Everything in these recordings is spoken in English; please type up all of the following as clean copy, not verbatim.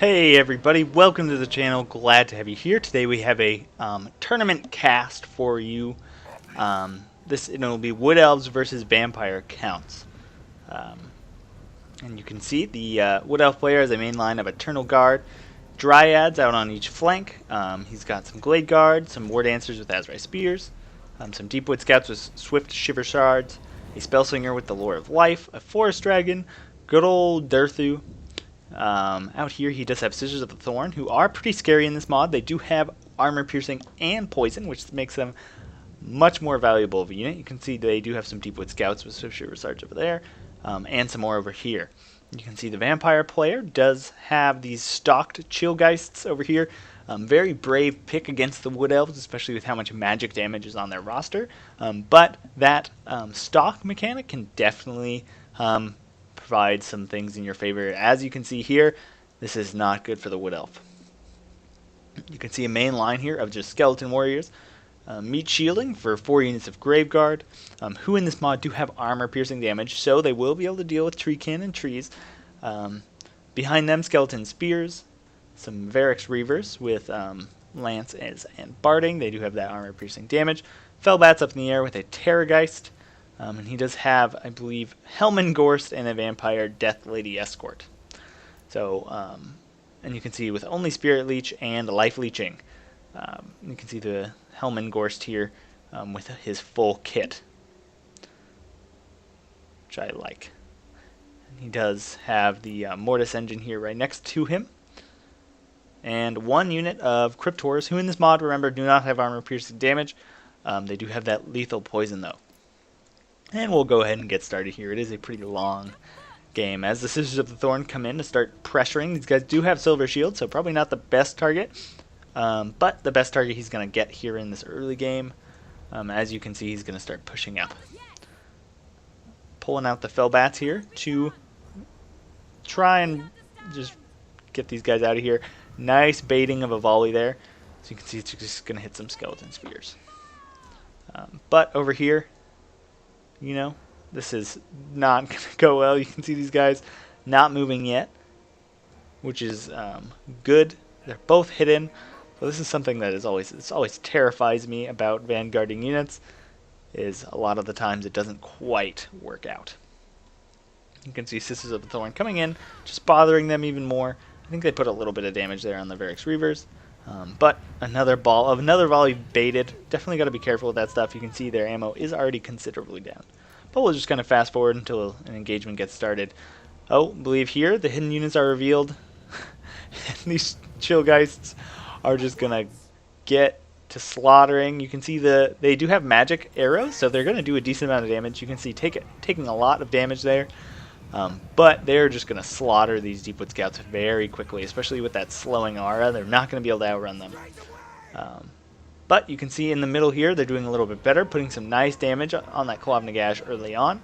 Hey everybody, welcome to the channel. Glad to have you here. Today we have a tournament cast for you. It'll be Wood Elves versus Vampire Counts. And you can see the Wood Elf player has a main line of Eternal Guard, Dryads out on each flank. He's got some Glade Guard, some War Dancers with Azrai Spears, some Deepwood Scouts with Swift Shiver Shards, a Spellslinger with the Lore of Life, a Forest Dragon, good old Durthu. Out here he does have Scissors of the Thorn, who are pretty scary in this mod. They do have armor piercing and poison, which makes them much more valuable of a unit. You can see they do have some Deepwood Scouts with Swift Shiver Sarge over there, and some more over here. You can see the Vampire player does have these stocked Chillgeists over here. Very brave pick against the Wood Elves, especially with how much magic damage is on their roster. But that stock mechanic can definitely provide some things in your favor. As you can see here, this is not good for the Wood Elf. You can see a main line here of just Skeleton Warriors. Meat Shielding for 4 units of Graveguard, who in this mod do have armor piercing damage, so they will be able to deal with tree cannon trees. Behind them, Skeleton Spears, some Varix Reavers with Lance and Barding. They do have that armor piercing damage. Fellbats up in the air with a Terrorgeist. And he does have, I believe, Helmengorst and a Vampire Death Lady Escort. So, and you can see with only Spirit Leech and Life Leeching. You can see the Helmengorst here with his full kit, which I like. And he does have the Mortis engine here right next to him. And 1 unit of Cryptors, who in this mod, remember, do not have armor piercing damage. They do have that lethal poison, though. And we'll go ahead and get started here. It is a pretty long game. As the Scissors of the Thorn come in to start pressuring, these guys do have Silver Shield, so probably not the best target. But the best target he's going to get here in this early game. As you can see, he's going to start pushing up. Pulling out the Fellbats here to try and just get these guys out of here. Nice baiting of a volley there. So you can see it's just going to hit some Skeleton Spears. But over here, you know, this is not going to go well. You can see these guys not moving yet, which is good. They're both hidden. So this is something that is always terrifies me about vanguarding units, is a lot of the times it doesn't quite work out. You can see Sisters of the Thorn coming in, just bothering them even more. I think they put a little bit of damage there on the Varix Reavers. But another volley baited. Definitely got to be careful with that stuff. You can see their ammo is already considerably down. But we'll just kind of fast forward until an engagement gets started. Oh, I believe here the hidden units are revealed. And these Chillgeists are just going to get to slaughtering. You can see they do have magic arrows, so they're going to do a decent amount of damage. You can see taking a lot of damage there. But they're just going to slaughter these Deepwood Scouts very quickly, especially with that slowing aura. They're not going to be able to outrun them. But you can see in the middle here, they're doing a little bit better, putting some nice damage on that Claw of Nagash early on.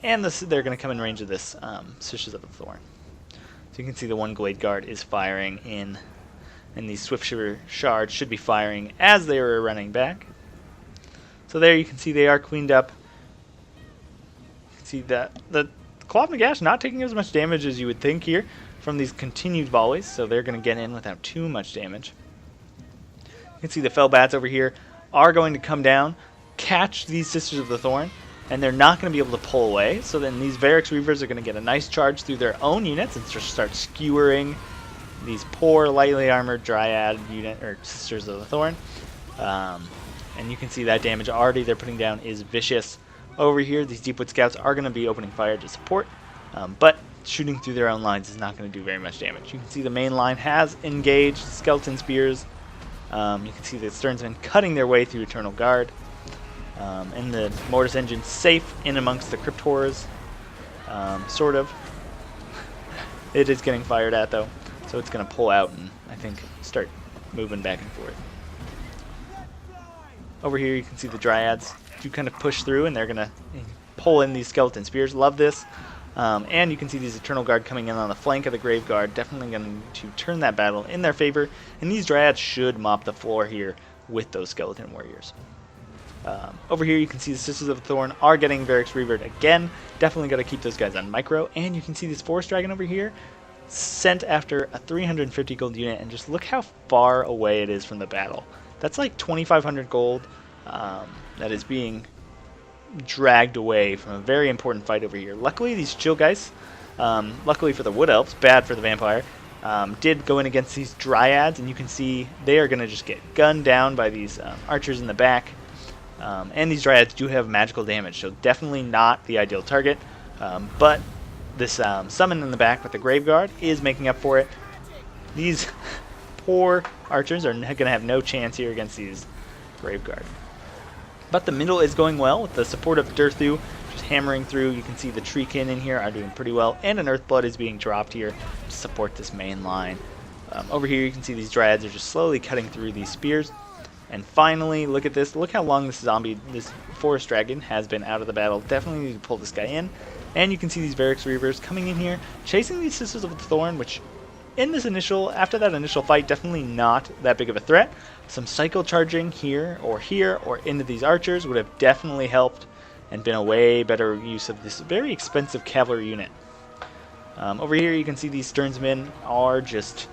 And they're going to come in range of this Sisters of the Thorn. So you can see the one Glade Guard is firing in, and these Swift Shiver Shards should be firing as they were running back. So there you can see they are cleaned up. You can see that the Claw of Nagash not taking as much damage as you would think here from these continued volleys, so they're going to get in without too much damage. You can see the Fellbats over here are going to come down, catch these Sisters of the Thorn, and they're not going to be able to pull away. So then these Varix Reavers are going to get a nice charge through their own units and just start skewering these poor lightly armored Dryad unit or Sisters of the Thorn. And you can see that damage already they're putting down is vicious. Over here, these Deepwood Scouts are going to be opening fire to support, but shooting through their own lines is not going to do very much damage. You can see the main line has engaged Skeleton Spears. You can see the Sternsmen cutting their way through Eternal Guard. And the Mortis engine safe in amongst the Cryptors, sort of. It is getting fired at, though, so it's going to pull out and, I think, start moving back and forth. Over here, you can see the Dryads do kind of push through, and they're going to pull in these Skeleton Spears. Love this. And you can see these Eternal Guard coming in on the flank of the Grave Guard, definitely going to turn that battle in their favor. And these Dryads should mop the floor here with those Skeleton Warriors. Over here, you can see the Sisters of the Thorn are getting Varix Reavered again. Definitely got to keep those guys on micro. And you can see this Forest Dragon over here sent after a 350 gold unit, and just look how far away it is from the battle. That's like 2,500 gold that is being dragged away from a very important fight over here. Luckily, these chill guys, luckily for the Wood Elves, bad for the Vampire, did go in against these Dryads, and you can see they are going to just get gunned down by these archers in the back. And these Dryads do have magical damage, so definitely not the ideal target. But this summon in the back with the Graveguard is making up for it. These poor archers are going to have no chance here against these Graveguard. But the middle is going well with the support of Durthu just hammering through. You can see the Treekin in here are doing pretty well, and an Earthblood is being dropped here to support this main line. Over here you can see these Dryads are just slowly cutting through these spears. And finally, look at this. Look how long this Forest Dragon has been out of the battle. Definitely need to pull this guy in. And you can see these Varix Reavers coming in here, chasing these Sisters of the Thorn, which after that initial fight, definitely not that big of a threat. Some cycle charging here, or into these archers would have definitely helped and been a way better use of this very expensive cavalry unit. Over here you can see these Stearnsmen are just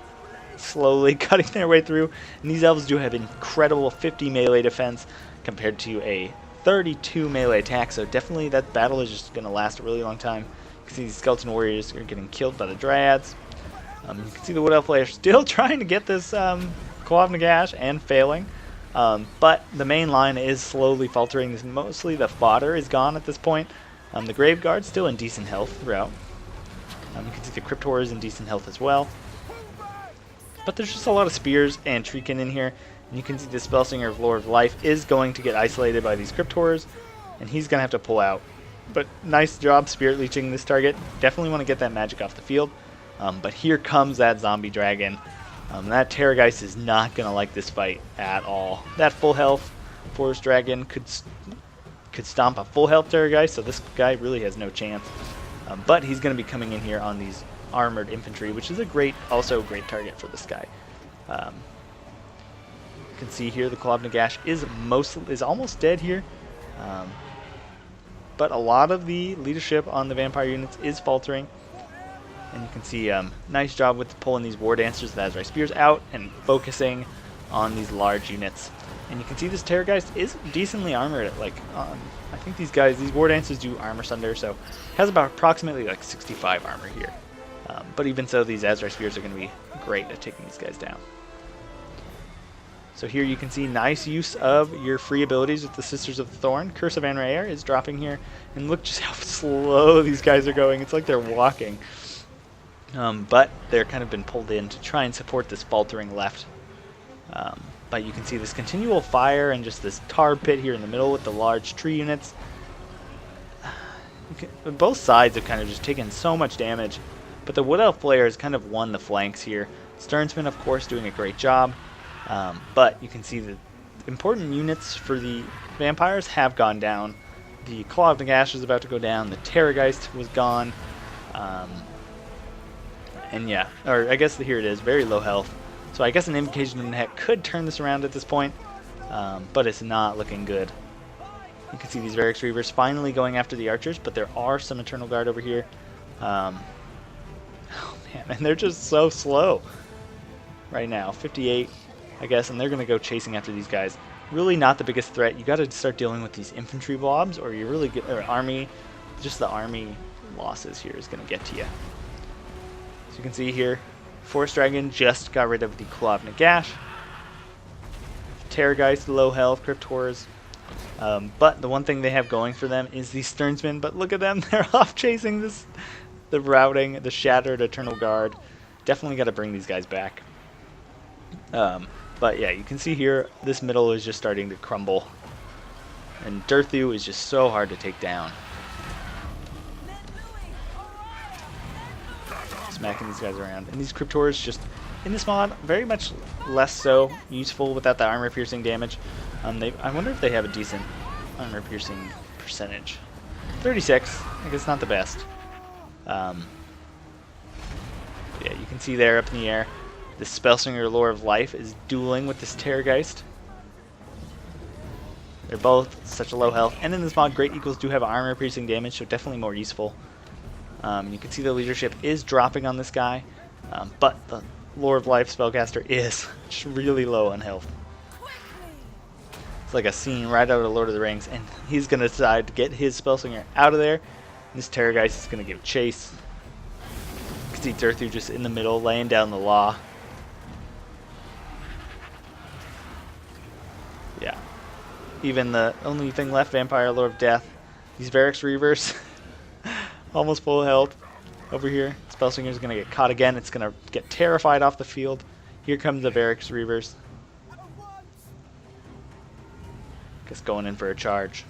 slowly cutting their way through, and these elves do have incredible 50 melee defense compared to a 32 melee attack, so definitely that battle is just going to last a really long time. You can see these skeleton warriors are getting killed by the Dryads. You can see the Wood Elf players still trying to get this Claw of Nagash and failing, but the main line is slowly faltering. Mostly the fodder is gone at this point. The Graveguard's still in decent health throughout. You can see the Crypt Horror is in decent health as well. But there's just a lot of spears and Treekin in here. And you can see the Spellsinger of Lord of Life is going to get isolated by these Crypt Horrors, and he's going to have to pull out. But nice job Spirit Leeching this target. Definitely want to get that magic off the field. But here comes that zombie dragon. That Terrorgeist is not going to like this fight at all. That full health Forest Dragon could stomp a full health Terrorgeist, so this guy really has no chance. But he's going to be coming in here on these armored infantry, which is also a great target for this guy. You can see here the Claw of Nagash is almost dead here, but a lot of the leadership on the vampire units is faltering, and you can see nice job with pulling these War Dancers with Azrai Spears out and focusing on these large units. And you can see this Terrorgeist is decently armored. I think these War Dancers do armor sunder, so it has about approximately like 65 armor here. But even so, these Azrai Spears are going to be great at taking these guys down. So here you can see nice use of your free abilities with the Sisters of the Thorn. Curse of Anraer is dropping here, and look just how slow these guys are going. It's like they're walking. But they're kind of been pulled in to try and support this faltering left. But you can see this continual fire and just this tar pit here in the middle with the large tree units. Both sides have kind of just taken so much damage, but the Wood Elf player has kind of won the flanks here. Stearnsman, of course, doing a great job, but you can see the important units for the vampires have gone down. The Claw of Nagash is about to go down, the Terrorgeist was gone, and yeah, or I guess here it is, very low health. So I guess an Invocation of Nehet could turn this around at this point, but it's not looking good. You can see these Varix Reavers finally going after the archers, but there are some Eternal Guard over here. Oh man, and they're just so slow right now. 58, I guess, and they're going to go chasing after these guys. Really not the biggest threat. You got to start dealing with these infantry blobs, or you really get, or army. Just the army losses here is going to get to you. So you can see here, Forest Dragon just got rid of the Claw of Nagash. Terrorgeist, low health, Crypt Horrors. But the one thing they have going for them is these Stearnsmen. But look at them, they're off chasing the Shattered Eternal Guard. Definitely got to bring these guys back. But yeah, you can see here, this middle is just starting to crumble. And Durthu is just so hard to take down. Smacking these guys around. And these Cryptors just, in this mod, very much less so useful without the armor piercing damage. I wonder if they have a decent armor piercing percentage. 36, I guess not the best. Yeah, you can see there up in the air, the Spellsinger Lore of Life is dueling with this Terrorgeist. They're both such a low health. And in this mod, Great Eagles do have armor piercing damage, so definitely more useful. You can see the leadership is dropping on this guy. But the Lore of Life spellcaster is just really low on health. It's like a scene right out of Lord of the Rings, and he's going to decide to get his Spellslinger out of there. And this Terrorgeist is going to give chase. You can see Durthu just in the middle, laying down the law. Yeah. Even the only thing left, Vampire, Lord of Death. These Varix Reavers, almost full health over here. Spellslinger is going to get caught again. It's going to get terrified off the field. Here comes the Varix Reavers. Just going in for a charge.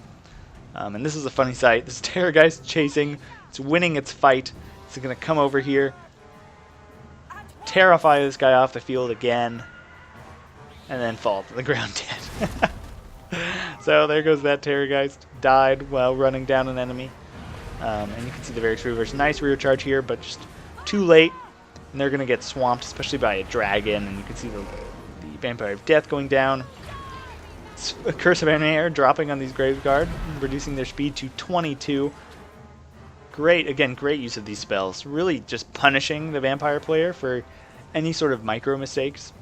And this is a funny sight. This Terrorgeist chasing. It's winning its fight. It's going to come over here, terrify this guy off the field again, and then fall to the ground dead. So there goes that Terrorgeist. Died while running down an enemy. And you can see the Varix Reavers. Nice rear charge here, but just too late. And they're going to get swamped, especially by a dragon. And you can see the Vampire of Death going down. A Curse of Air dropping on these Graveguard, reducing their speed to 22. Great, again, great use of these spells. Really just punishing the Vampire player for any sort of micro mistakes.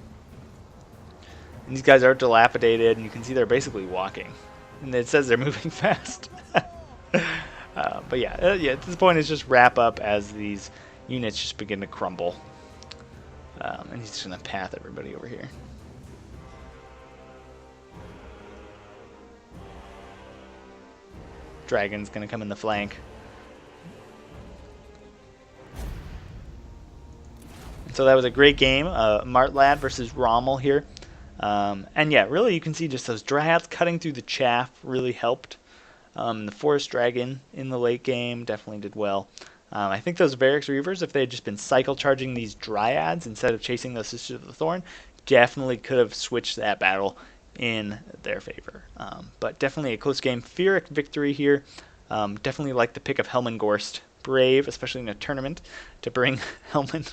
And these guys are dilapidated, and you can see they're basically walking. And it says they're moving fast. But yeah, at this point it's just wrap up as these units just begin to crumble. And he's just going to path everybody over here. Dragon's going to come in the flank. So that was a great game. Martlad versus Rommel here. And yeah, really you can see just those Dryads cutting through the chaff really helped. The Forest Dragon in the late game definitely did well. I think those Varix Reavers, if they had just been cycle charging these Dryads instead of chasing those Sisters of the Thorn, definitely could have switched that battle in their favor. But definitely a close game. Pyrrhic victory here. Definitely like the pick of Helmengorst. Brave, especially in a tournament, to bring Helman.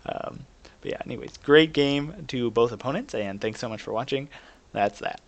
But yeah, anyways, great game to both opponents, and thanks so much for watching. That's that.